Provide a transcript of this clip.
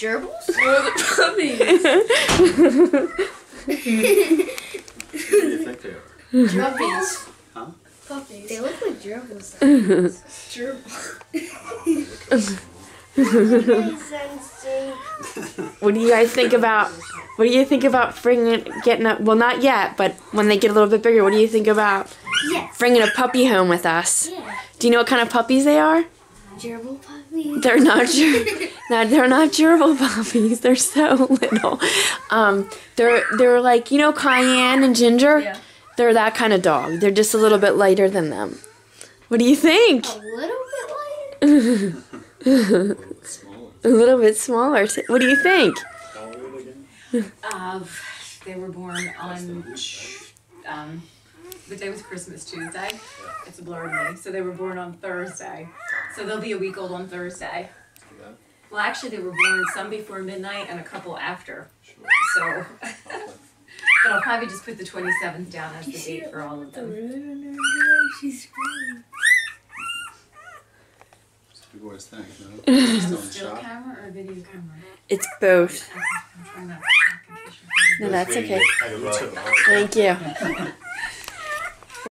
Gerbils? Oh, the puppies. What do you think they are? Puppies. Huh? Puppies. They look like gerbils. What do you guys think about? What do you think about getting up? Well, not yet, but when they get a little bit bigger, what do you think about bringing a puppy home with us? Yeah. Do you know what kind of puppies they are? Gerbil puppies. They're not. They're not gerbil puppies. They're so little. They're like, you know, Cayenne and Ginger. Yeah. They're that kind of dog. They're just a little bit lighter than them. What do you think? A little bit lighter. A little bit smaller. What do you think? How old again? They were born on the day was Christmas, Tuesday. It's a blur to me. So they were born on Thursday. So they'll be a week old on Thursday. Yeah. Well, actually, they were born some before midnight and a couple after. Sure. So, but I'll probably just put the 27th down as the date for all of them. She's screaming. You boys think, no? Still in Still shock? camera or video camera? It's both. I'm trying not to. No, that's okay. I do too. Thank you.